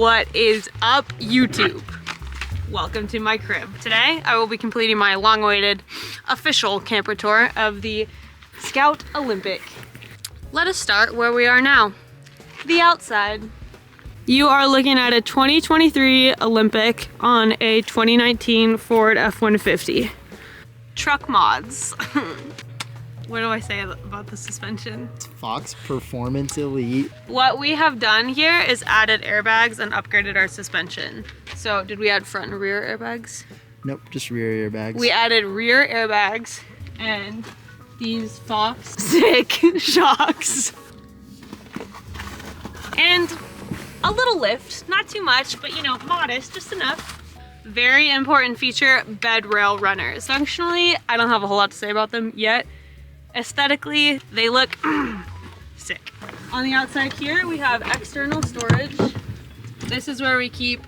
What is up, YouTube? Welcome to my crib. Today, I will be completing my long-awaited official camper tour of the Scout Olympic. Let us start where we are now, the outside. You are looking at a 2023 Olympic on a 2019 Ford F-150. Truck mods. What do I say about the suspension? Fox Performance Elite. What we have done here is added airbags and upgraded our suspension. So did we add front and rear airbags? Nope, just rear airbags. We added rear airbags and these Fox sick shocks. And a little lift, not too much, but you know, modest, just enough. Very important feature, bed rail runners. Functionally, I don't have a whole lot to say about them yet. Aesthetically, they look sick. On the outside here, we have external storage. This is where we keep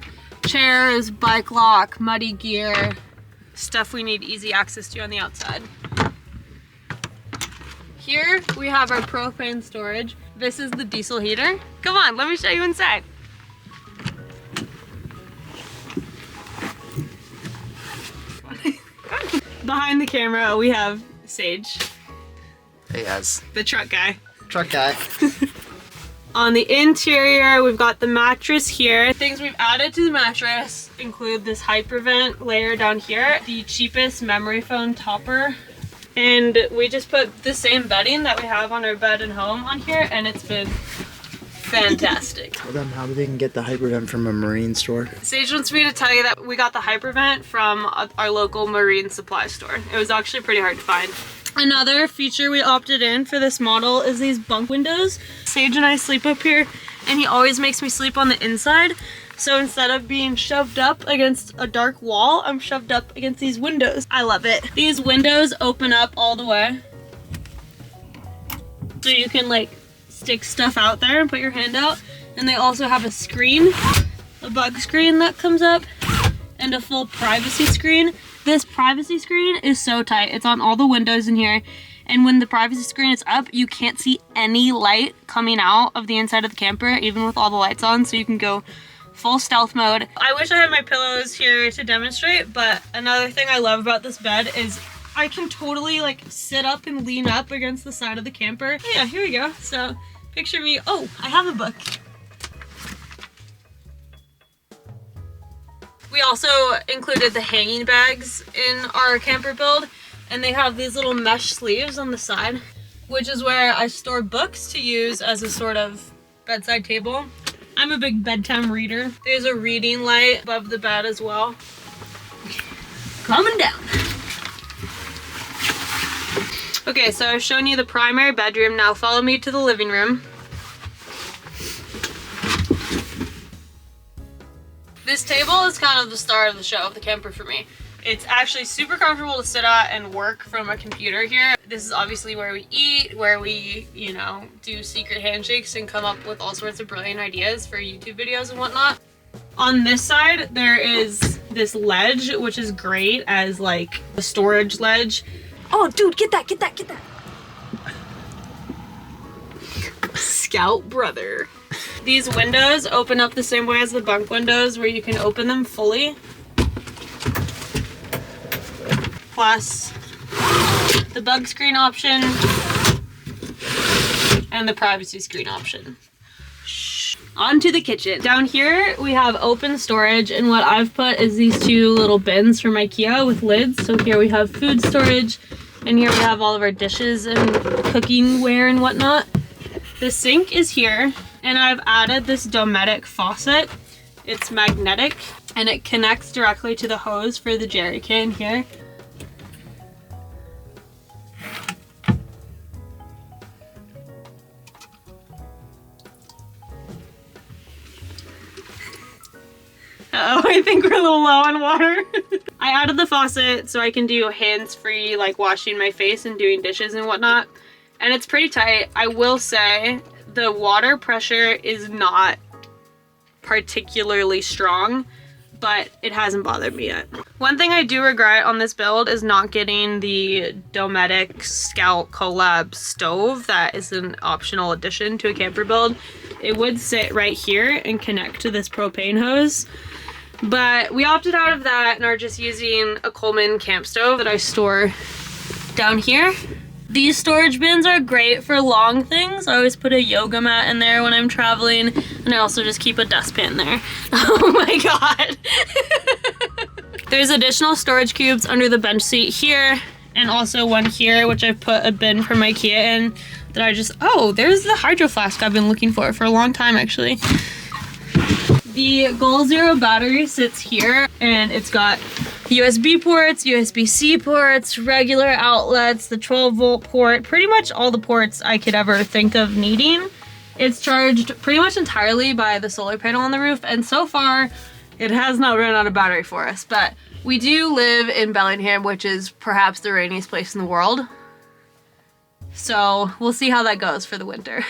chairs, bike lock, muddy gear, stuff we need easy access to on the outside. Here we have our propane storage. This is the diesel heater. Come on, let me show you inside. Behind the camera, we have Sage. Hey guys. The truck guy. Truck guy. On the interior, we've got the mattress here. Things we've added to the mattress include this hypervent layer down here, the cheapest memory foam topper, and we just put the same bedding that we have on our bed and home on here, and it's been fantastic. Tell them how they can get the hypervent from a marine store. Sage wants me to tell you that we got the hypervent from our local marine supply store. It was actually pretty hard to find. Another feature we opted in for this model is these bunk windows. Sage and I sleep up here, and he always makes me sleep on the inside. So instead of being shoved up against a dark wall, I'm shoved up against these windows. I love it. These windows open up all the way. So you can like stick stuff out there and put your hand out. And they also have a screen, a bug screen that comes up, and a full privacy screen. This privacy screen is so tight. It's on all the windows in here. And when the privacy screen is up, you can't see any light coming out of the inside of the camper, even with all the lights on, so you can go full stealth mode. I wish I had my pillows here to demonstrate, but another thing I love about this bed is I can totally like sit up and lean up against the side of the camper. Yeah, here we go. So picture me, oh, I have a book. We also included the hanging bags in our camper build, and they have these little mesh sleeves on the side, which is where I store books to use as a sort of bedside table. I'm a big bedtime reader. There's a reading light above the bed as well. Coming down. Okay, so I've shown you the primary bedroom. Now follow me to the living room. This table is kind of the star of the show of the camper for me. It's actually super comfortable to sit at and work from a computer here. This is obviously where we eat, where we, you know, do secret handshakes and come up with all sorts of brilliant ideas for YouTube videos and whatnot. On this side, there is this ledge, which is great as like a storage ledge. Oh, dude, get that, get that, get that. Scout brother. These windows open up the same way as the bunk windows, where you can open them fully. Plus the bug screen option and the privacy screen option. Shh. On to the kitchen. Down here we have open storage, and what I've put is these two little bins from IKEA with lids. So here we have food storage, and here we have all of our dishes and cooking ware and whatnot. The sink is here, and I've added this Dometic faucet. It's magnetic, and it connects directly to the hose for the jerry can here. Uh-oh, I think we're a little low on water. I added the faucet so I can do hands-free, like washing my face and doing dishes and whatnot. And it's pretty tight. I will say the water pressure is not particularly strong, but it hasn't bothered me yet. One thing I do regret on this build is not getting the Dometic Scout Collab stove that is an optional addition to a camper build. it would sit right here and connect to this propane hose. But we opted out of that and are just using a Coleman camp stove that I store down here. These storage bins are great for long things. I always put a yoga mat in there when I'm traveling, and I also just keep a dustpan there. Oh my god. There's additional storage cubes under the bench seat here, and also one here, which I've put a bin for my Kia in that I just, oh, there's the hydro flask I've been looking for a long time actually. The Goal Zero battery sits here, and it's got USB ports, USB-C ports, regular outlets, the 12-volt port, pretty much all the ports I could ever think of needing. It's charged pretty much entirely by the solar panel on the roof, and so far it has not run out of battery for us, but we do live in Bellingham, which is perhaps the rainiest place in the world. So we'll see how that goes for the winter.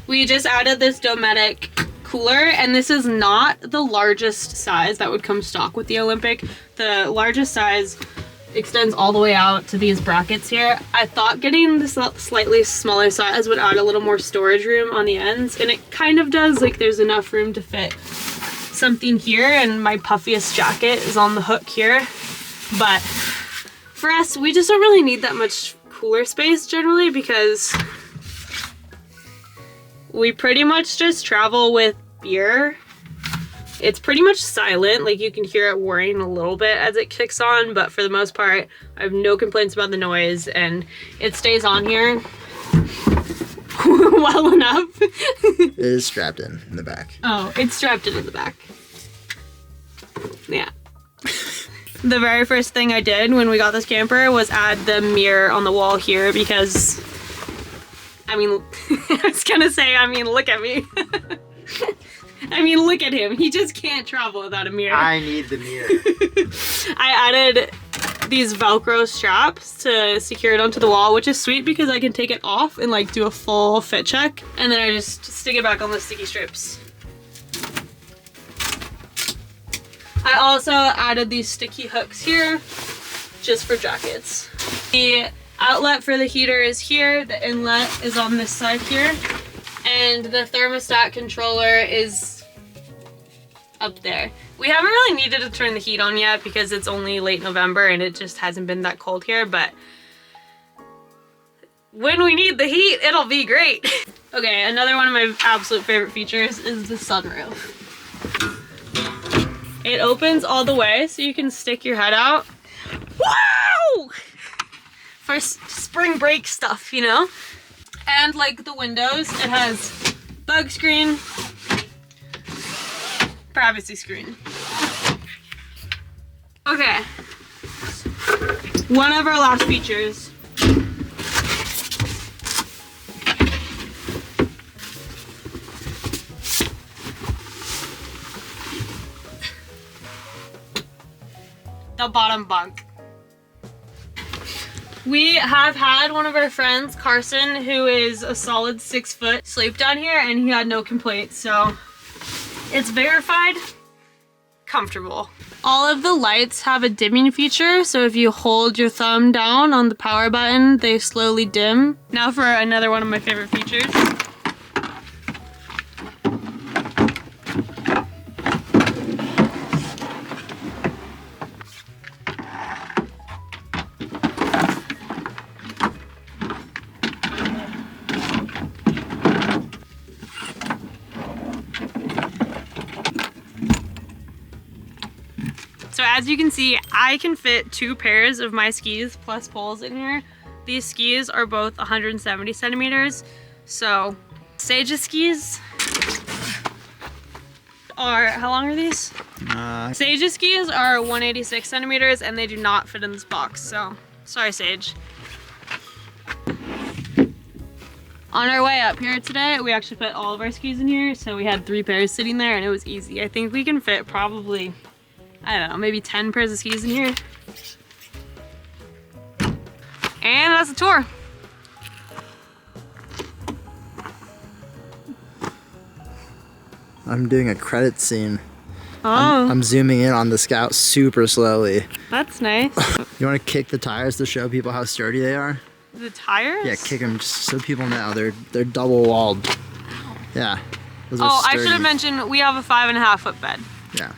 We just added this Dometic cooler, and this is not the largest size that would come stock with the Olympic. The largest size extends all the way out to these brackets here. I thought getting this slightly smaller size would add a little more storage room on the ends, and it kind of does. Like, there's enough room to fit something here, and my puffiest jacket is on the hook here. But for us, we just don't really need that much cooler space generally, because we pretty much just travel with beer. It's pretty much silent, like you can hear it whirring a little bit as it kicks on, but for the most part I have no complaints about the noise, and it stays on here well enough. It is strapped in the back. Oh, it's strapped in the back. Yeah. The very first thing I did when we got this camper was add the mirror on the wall here, because I mean, I was gonna say, I mean, look at me. I mean, look at him. He just can't travel without a mirror. I need the mirror. I added these Velcro straps to secure it onto the wall, which is sweet because I can take it off and like do a full fit check. And then I just stick it back on the sticky strips. I also added these sticky hooks here just for jackets. The outlet for the heater is here. The inlet is on this side here. And the thermostat controller is up there. We haven't really needed to turn the heat on yet because it's only late November and it just hasn't been that cold here, but when we need the heat, it'll be great. Okay, another one of my absolute favorite features is the sunroof. It opens all the way so you can stick your head out. Wow! For spring break stuff, you know? And like the windows, it has bug screen, privacy screen. Okay. One of our last features. The bottom bunk. We have had one of our friends, Carson, who is a solid 6 foot, sleep down here, and he had no complaints, so it's verified, comfortable. All of the lights have a dimming feature, so if you hold your thumb down on the power button, they slowly dim. Now for another one of my favorite features. So as you can see, I can fit 2 pairs of my skis plus poles in here. These skis are both 170 centimeters. So Sage's skis are, how long are these? Sage's skis are 186 centimeters and they do not fit in this box. So sorry, Sage. On our way up here today, we actually put all of our skis in here. So we had 3 pairs sitting there and it was easy. I think we can fit probably, I don't know, maybe 10 pairs of skis in here. And that's the tour. I'm doing a credit scene. Oh. I'm zooming in on the Scout super slowly. That's nice. You want to kick the tires to show people how sturdy they are? The tires? Yeah, kick them just so people know they're double walled. Yeah. Those are Oh, I should sturdy. have mentioned we have a 5.5 foot bed. Yeah.